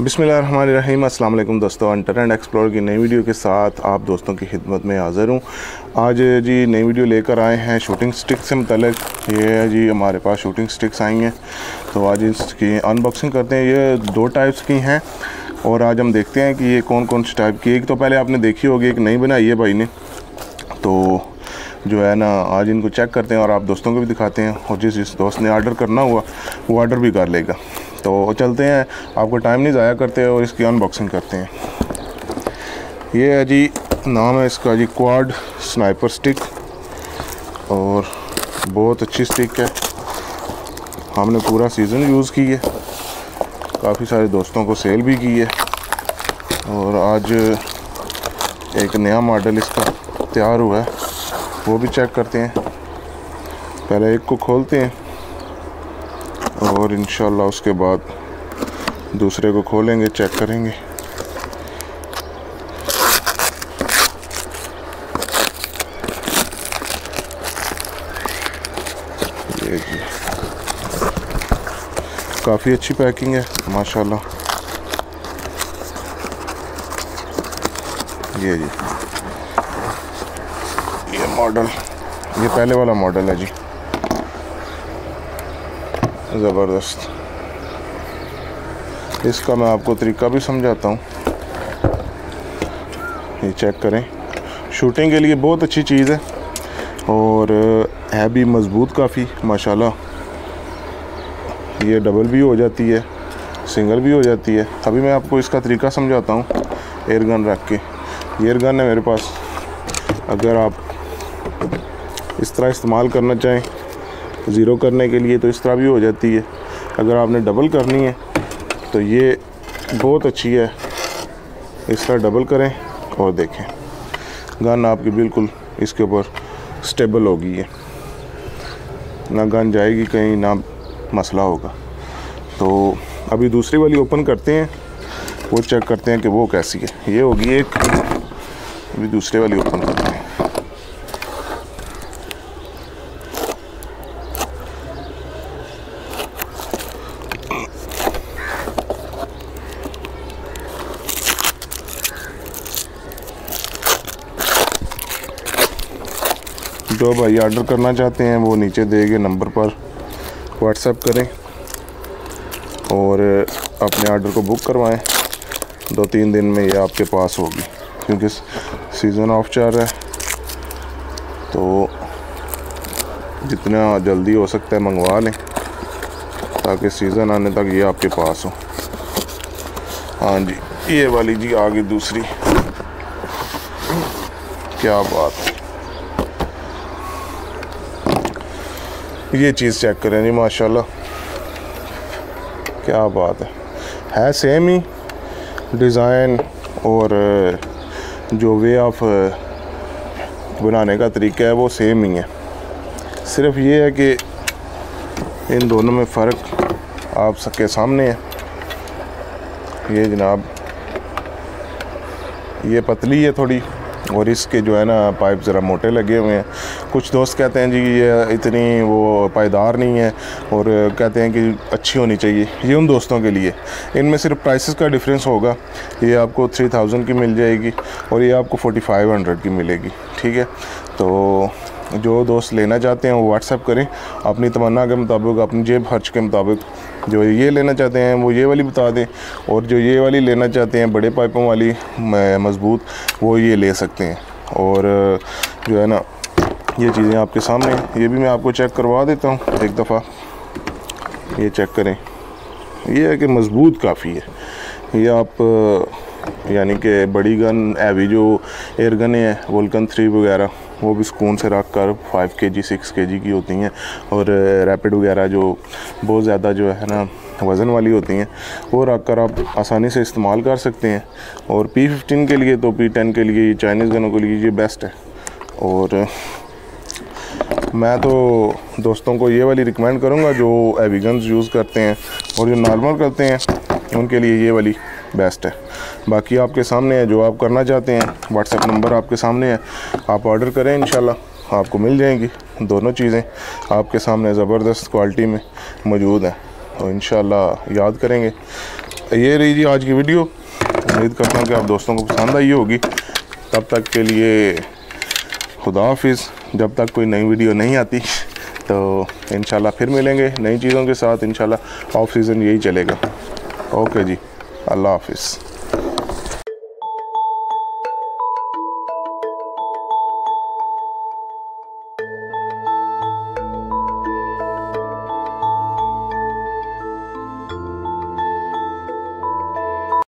बिस्मिल्लाहिर्रहमानिर्रहीम। अस्सलाम वालेकुम दोस्तों, हंटर एंड एक्सप्लोर की नई वीडियो के साथ आप दोस्तों की खिदमत में हाज़िर हूँ। आज जी नई वीडियो लेकर आए हैं शूटिंग स्टिक से मुतल्लिक। ये जी हमारे पास शूटिंग स्टिक्स आई हैं, तो आज इसकी अनबॉक्सिंग करते हैं। ये दो टाइप्स की हैं और आज हम देखते हैं कि ये कौन कौन सी टाइप की। एक तो पहले आपने देखी होगी, एक नई बनाई है भाई ने, तो जो है ना आज इनको चेक करते हैं और आप दोस्तों को भी दिखाते हैं, और जिस दोस्त ने ऑर्डर करना हुआ वो ऑर्डर भी कर लेगा। तो चलते हैं, आपको टाइम नहीं ज़ाया करते और इसकी अनबॉक्सिंग करते हैं। ये है जी, नाम है इसका जी क्वाड स्नाइपर स्टिक, और बहुत अच्छी स्टिक है। हमने पूरा सीज़न यूज़ की है, काफ़ी सारे दोस्तों को सेल भी की है, और आज एक नया मॉडल इसका तैयार हुआ है, वो भी चेक करते हैं। पहले एक को खोलते हैं और इंशाल्लाह उसके बाद दूसरे को खोलेंगे, चेक करेंगे। ये जी काफ़ी अच्छी पैकिंग है माशाल्लाह। ये जी ये मॉडल, ये पहले वाला मॉडल है जी, ज़बरदस्त। इसका मैं आपको तरीका भी समझाता हूँ, ये चेक करें। शूटिंग के लिए बहुत अच्छी चीज़ है और है भी मज़बूत काफ़ी माशाल्लाह। ये डबल भी हो जाती है, सिंगल भी हो जाती है। अभी मैं आपको इसका तरीका समझाता हूँ। एयर गन रख के, एयर गन है मेरे पास, अगर आप इस तरह इस्तेमाल करना चाहें ज़ीरो करने के लिए तो इस तरह भी हो जाती है। अगर आपने डबल करनी है तो ये बहुत अच्छी है, इस तरह डबल करें और देखें गन आपकी बिल्कुल इसके ऊपर स्टेबल होगी। ये ना गन जाएगी कहीं, ना मसला होगा। तो अभी दूसरी वाली ओपन करते हैं, वो चेक करते हैं कि वो कैसी है। ये होगी एक, अभी दूसरे वाली ओपन करते हैं। जो भाई ऑर्डर करना चाहते हैं वो नीचे दिए गए नंबर पर व्हाट्सएप करें और अपने ऑर्डर को बुक करवाएं। 2-3 दिन में ये आपके पास होगी, क्योंकि सीज़न ऑफ चल रहा है, तो जितना जल्दी हो सकता है मंगवा लें ताकि सीज़न आने तक ये आपके पास हो। हाँ जी, ये वाली जी आ गई दूसरी। क्या बात है, ये चीज़ चेक करें जी माशाल्लाह, क्या बात है सेम ही डिज़ाइन और जो वे ऑफ बनाने का तरीका है वो सेम ही है। सिर्फ ये है कि इन दोनों में फ़र्क आप सबके सामने है। ये जनाब ये पतली है थोड़ी, और इसके जो है ना पाइप ज़रा मोटे लगे हुए हैं। कुछ दोस्त कहते हैं जी ये इतनी वो पायदार नहीं है, और कहते हैं कि अच्छी होनी चाहिए। ये उन दोस्तों के लिए, इनमें सिर्फ प्राइसेस का डिफरेंस होगा। ये आपको 3000 की मिल जाएगी और ये आपको 4500 की मिलेगी, ठीक है। तो जो दोस्त लेना चाहते हैं वो व्हाट्सएप करें अपनी तमन्ना के मुताबिक, अपनी जेब खर्च के मुताबिक। जो ये लेना चाहते हैं वो ये वाली बता दें, और जो ये वाली लेना चाहते हैं बड़े पाइपों वाली मज़बूत, वो ये ले सकते हैं। और जो है ना ये चीज़ें आपके सामने, ये भी मैं आपको चेक करवा देता हूँ एक दफ़ा। ये चेक करें, ये है कि मज़बूत काफ़ी है। ये आप यानी कि बड़ी गन हैवी जो एयर गन है वोल्कन 3 वगैरह, वो भी सुकून से रख कर 5 kg 6 kg की होती हैं, और रैपिड वगैरह जो बहुत ज़्यादा जो है ना वज़न वाली होती हैं, वो रख कर आप आसानी से इस्तेमाल कर सकते हैं। और P15 के लिए तो P10 के लिए, चाइनीज़ गनों के लिए ये बेस्ट है। और मैं तो दोस्तों को ये वाली रिकमेंड करूँगा जो हैवी गन्स यूज़ करते हैं, और जो नॉर्मल करते हैं उनके लिए ये वाली बेस्ट है। बाकी आपके सामने है, जो आप करना चाहते हैं व्हाट्सएप नंबर आपके सामने है, आप ऑर्डर करें, इंशाल्लाह आपको मिल जाएंगी। दोनों चीज़ें आपके सामने ज़बरदस्त क्वालिटी में मौजूद हैं, और इंशाल्लाह याद करेंगे ये रही जी आज की वीडियो। उम्मीद करता हूँ कि आप दोस्तों को पसंद आई होगी। तब तक के लिए खुदा हाफिज़। जब तक कोई नई वीडियो नहीं आती तो इंशाल्लाह फिर मिलेंगे नई चीज़ों के साथ। इंशाल्लाह ऑफ सीज़न यही चलेगा। ओके जी, अल्लाह हाफिज़।